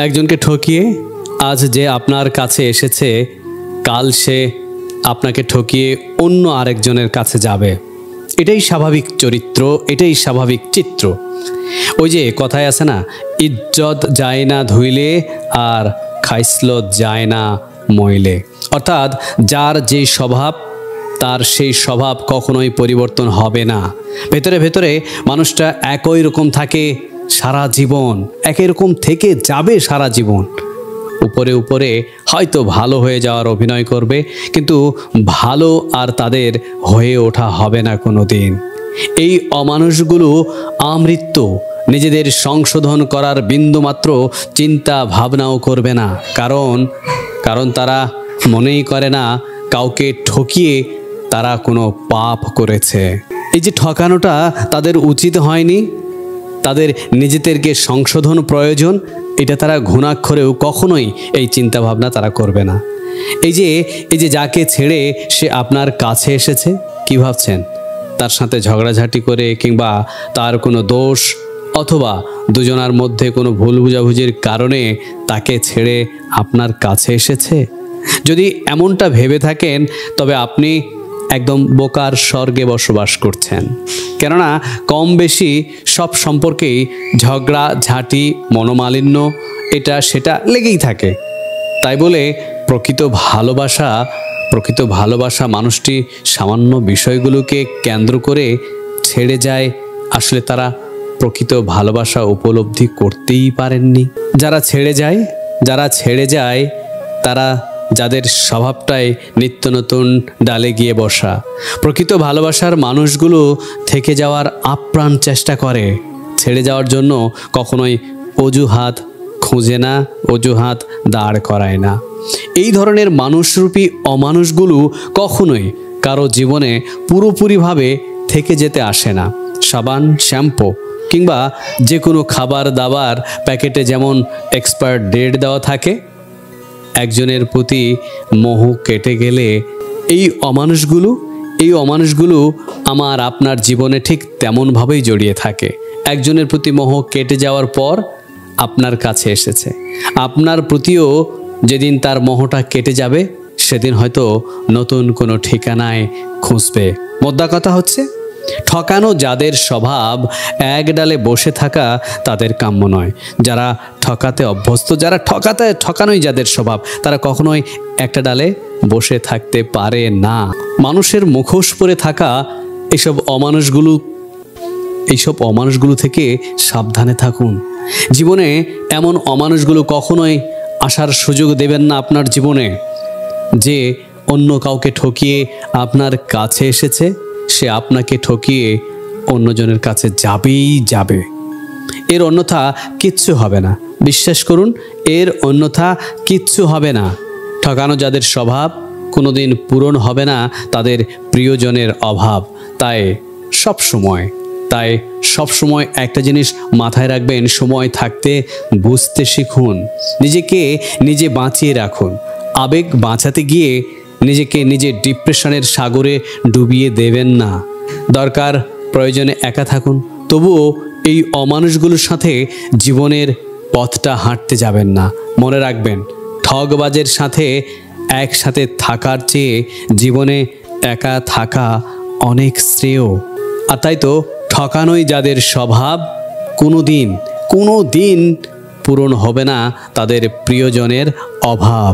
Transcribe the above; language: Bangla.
একজনকে ঠকিয়ে আজ যে আপনার কাছে এসেছে, কাল সে আপনাকে ঠকিয়ে অন্য আরেকজনের কাছে যাবে। এটাই স্বাভাবিক চরিত্র, এটাই স্বাভাবিক চিত্র। ওই যে কথায় আছে না, ইজ্জত যায় না ধুইলে আর খাইসলত যায় না মইলে। অর্থাৎ যার যে স্বভাব, তার সেই স্বভাব কখনোই পরিবর্তন হবে না। ভেতরে ভেতরে মানুষটা একই রকম থাকে সারা জীবন, একই রকম থেকে যাবে সারা জীবন। উপরে উপরে হয়তো ভালো হয়ে যাওয়ার অভিনয় করবে, কিন্তু ভালো আর তাদের হয়ে ওঠা হবে না কোনো দিন। এই অমানুষগুলো আমৃত্যু নিজেদের সংশোধন করার বিন্দুমাত্র চিন্তা ভাবনাও করবে না, কারণ তারা মনেই করে না কাউকে ঠকিয়ে তারা কোনো পাপ করেছে। এই যে ঠকানোটা তাদের উচিত হয়নি, তাদের নিজেদেরকে সংশোধন প্রয়োজন, এটা তারা ঘুণাক্ষরেও কখনোই এই চিন্তা ভাবনা তারা করবে না। এই যে যাকে ছেড়ে সে আপনার কাছে এসেছে, কি ভাবছেন তার সাথে ঝগড়াঝাটি করে কিংবা তার কোনো দোষ অথবা দুজনার মধ্যে কোনো ভুল বুঝাবুঝির কারণে তাকে ছেড়ে আপনার কাছে এসেছে? যদি এমনটা ভেবে থাকেন তবে আপনি একদম বোকার স্বর্গে বসবাস করছেন। কেননা কম বেশি সব সম্পর্কেই ঝগড়া ঝাঁটি, মনোমালিন্য, এটা সেটা লেগেই থাকে। তাই বলে প্রকৃত ভালোবাসা মানুষটি সামান্য বিষয়গুলোকে কেন্দ্র করে ছেড়ে যায়, আসলে তারা প্রকৃত ভালোবাসা উপলব্ধি করতেই পারেননি। যারা ছেড়ে যায় তারা যাদের স্বভাবটাই নিত্য নতুন ডালে গিয়ে বসা। প্রকৃত ভালোবাসার মানুষগুলো থেকে যাওয়ার আপ্রাণ চেষ্টা করে, ছেড়ে যাওয়ার জন্য কখনোই অজুহাত খুঁজে না, অজুহাত দাঁড় করায় না। এই ধরনের মানুষরূপী অমানুষগুলো কখনোই কারো জীবনে পুরোপুরিভাবে থেকে যেতে আসে না। সাবান, শ্যাম্পু কিংবা যে কোনো খাবার দাবার প্যাকেটে যেমন এক্সপায়ার ডেট দেওয়া থাকে, একজনের প্রতি মোহ কেটে গেলে এই অমানুষগুলো আমার আপনার জীবনে ঠিক তেমনভাবেই জড়িয়ে থাকে। একজনের প্রতি মোহ কেটে যাওয়ার পর আপনার কাছে এসেছে, আপনার প্রতিও যেদিন তার মোহটা কেটে যাবে সেদিন হয়তো নতুন কোনো ঠিকানায় খুঁজবে। মোদ্দা কথা হচ্ছে, ঠকানো যাদের স্বভাব, এক ডালে বসে থাকা তাদের কাম্য নয়। যারা ঠকাতে অভ্যস্ত, যারা ঠকানোই যাদের স্বভাব, তারা কখনোই একটা ডালে বসে থাকতে পারে না। মানুষের মুখোশ পরে থাকা এইসব অমানুষগুলো থেকে সাবধানে থাকুন। জীবনে এমন অমানুষগুলো কখনোই আসার সুযোগ দেবেন না আপনার জীবনে। যে অন্য কাউকে ঠকিয়ে আপনার কাছে এসেছে, সে আপনাকে ঠকিয়ে অন্যজনের কাছে যাবেই যাবে। এর অন্যথা কিচ্ছু হবে না, বিশ্বাস করুন, এর অন্যথা কিচ্ছু হবে না। ঠকানো যাদের স্বভাব, কোনোদিন পূরণ হবে না তাদের প্রিয়জনের অভাব। তাই সবসময় একটা জিনিস মাথায় রাখবেন, সময় থাকতে বুঝতে শিখুন, নিজেকে নিজে বাঁচিয়ে রাখুন। আবেগ বাঁচাতে গিয়ে নিজেকে ডিপ্রেশনের সাগরে ডুবিয়ে দেবেন না। দরকার প্রয়োজনে একা থাকুন, তবুও এই অমানুষগুলোর সাথে জীবনের পথটা হাঁটতে যাবেন না। মনে রাখবেন, ঠগবাজের সাথে একসাথে থাকার চেয়ে জীবনে একা থাকা অনেক শ্রেয়। আর তাই তো ঠকানোই যাদের স্বভাব, কোনো দিন পূরণ হবে না তাদের প্রিয়জনের অভাব।